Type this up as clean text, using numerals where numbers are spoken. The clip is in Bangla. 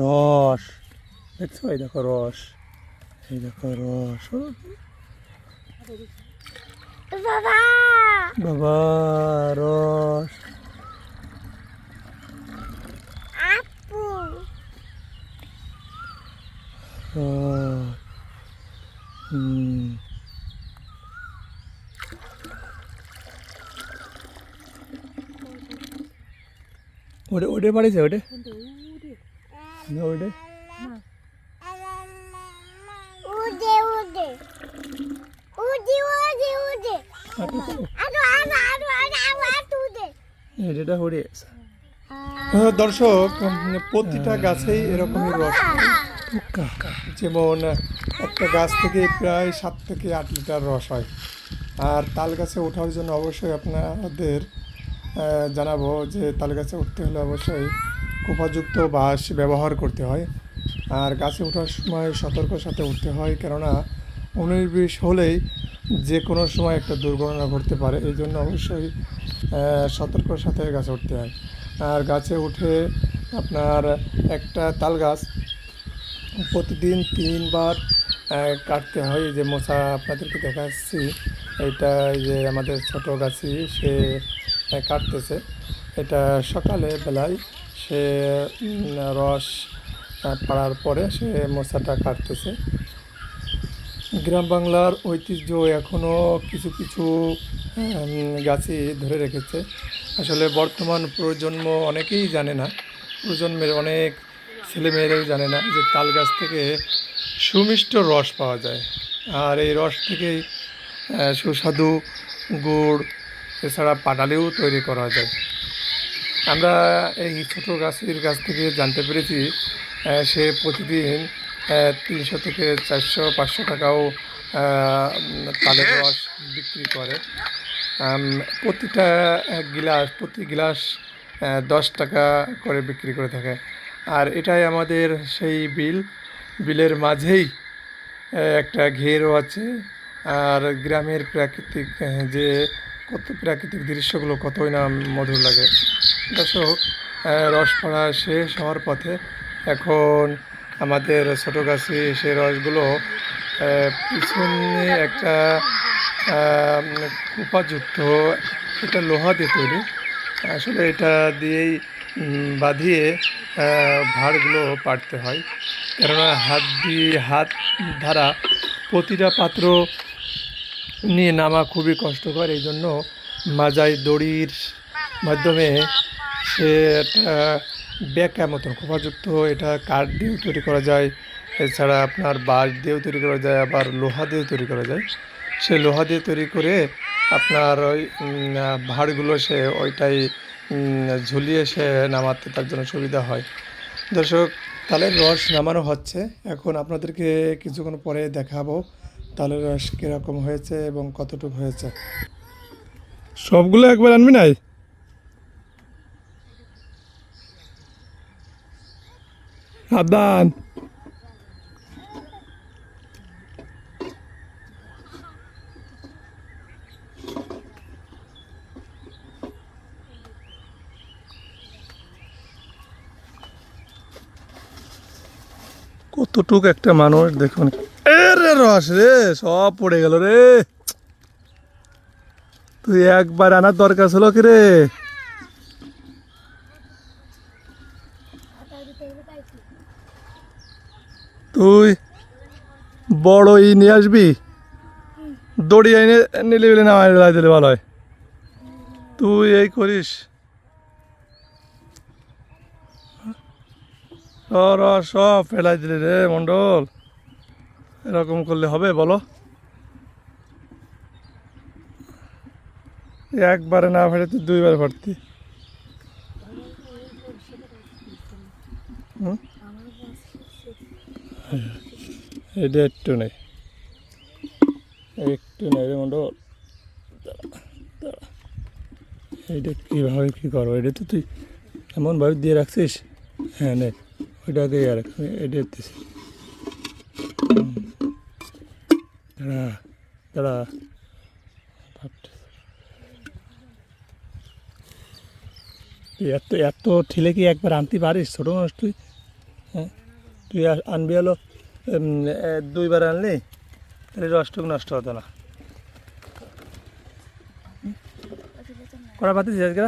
রস দেখছো, এই দেখো রস, এই দেখো রস। বাবা বাবা রস। আপু রস। ওটা ওটা বাড়িছে ওটা ওটা উদে উদে উদে উদে উদে আরো আরো আরো আরো আরো উদে এটা হয়ে গেছে। দর্শক, প্রতিটা গাছেই এরকমই রস, যেমন একটা গাছ থেকে প্রায় 7 থেকে 8 লিটার রস হয়। আর তাল গাছে ওঠার জন্য অবশ্যই আপনাদের জানাবো যে তাল গাছে উঠতে হলে অবশ্যই কোপাযুক্ত বাঁশ ব্যবহার করতে হয়। আর গাছে ওঠার সময় সতর্কর সাথে উঠতে হয়, কেননা 19-20 হলেই যে কোনো সময় একটা দুর্ঘটনা ঘটতে পারে। এই জন্য অবশ্যই সতর্কর সাথে গাছে উঠতে হয়। আর গাছে উঠে আপনার একটা তাল গাছ প্রতিদিন 3 বার কাটতে হয়। এই যে মোচা আপনাদেরকে দেখাচ্ছি, এটা যে আমাদের ছোট গাছি সে কাটতেছে, এটা সকালে বেলায় সে রস পাড়ার পরে সে মোচাটা কাটতেছে। গ্রাম বাংলার ঐতিহ্য এখনও কিছু কিছু গাছই ধরে রেখেছে। আসলে বর্তমান প্রজন্ম অনেকেই জানে না, প্রজন্মের অনেক ছেলেমেয়েরাই জানে না যে তাল গাছ থেকে সুমিষ্ট রস পাওয়া যায়। আর এই রস থেকেই সুস্বাদু গুড়, এছাড়া পাটালিও তৈরি করা যায়। আমরা এই ছোটো গাছের কাছ থেকে জানতে পেরেছি সে প্রতিদিন 300 থেকে 400-500 টাকাও তালের রস বিক্রি করে। প্রতিটা প্রতি গ্লাস 10 টাকা করে বিক্রি করে থাকে। আর এটাই আমাদের সেই বিলের মাঝেই একটা ঘেরও আছে। আর গ্রামের প্রাকৃতিক যে প্রাকৃতিক দৃশ্যগুলো কতই না মধুর লাগে। দর্শক, রস পড়া শেষ হওয়ার পথে এখন আমাদের ছোটো গাছে সে রসগুলো পিছনে একটা কুপাযুক্ত, এটা লোহা দিয়ে তৈরি। আসলে এটা দিয়েই বাঁধিয়ে ভাঁড়গুলো পাড়তে হয়, কেননা হাত দ্বারা প্রতিটা পাত্র নিয়ে নামা খুবই কষ্টকর। এই জন্য মাজায় দড়ির মাধ্যমে সে একটা ব্যাকা মতন খোপাযুক্ত, এটা কাঠ দিয়েও তৈরি করা যায়, এছাড়া আপনার বাঁশ দিয়েও তৈরি করা যায়, আবার লোহা দিয়েও তৈরি করা যায়। সে লোহা দিয়ে তৈরি করে আপনার ওই ভাঁড়গুলো সে ওইটাই ঝুলিয়ে সে নামাতে তার জন্য সুবিধা হয়। দর্শক, তালের রস নামানো হচ্ছে, এখন আপনাদেরকে কিছুক্ষণ পরে দেখাবো তালের রস কীরকম হয়েছে এবং কতটুকু হয়েছে। সবগুলো একবার আনবি নাই? সাবধান। কতটুক একটা মানুষ দেখুন, রে রস রে সব পড়ে গেল রে। তুই একবার আনার দরকার ছিল কি রে? তুই বড় নিয়ে আসবি, দড়ি এনে নিলে বলে না দিলে ভালো হয়। তুই এই করিস, রস সব ফেলাই দিলি রে মন্ডল। এরকম করলে হবে বলো? একবারে না ফেলে তুই 2বার ভর্তি। এটা একটু নেই রে মন্ডল। এইটা কীভাবে কী করো? এটা তো তুই এমনভাবে দিয়ে রাখছিস। হ্যাঁ নে, ওইটাকে আর এটা দিতেছি। দাঁড়া দাঁড়া, তুই এত ঠেলে কি একবার আনতে পারিস? ছোটো মানুষ তুই, হ্যাঁ তুই আনবি হলো দুইবার আনলি তাহলে রসটুক নষ্ট হতো না। কড়া পাতি দিস আজকে?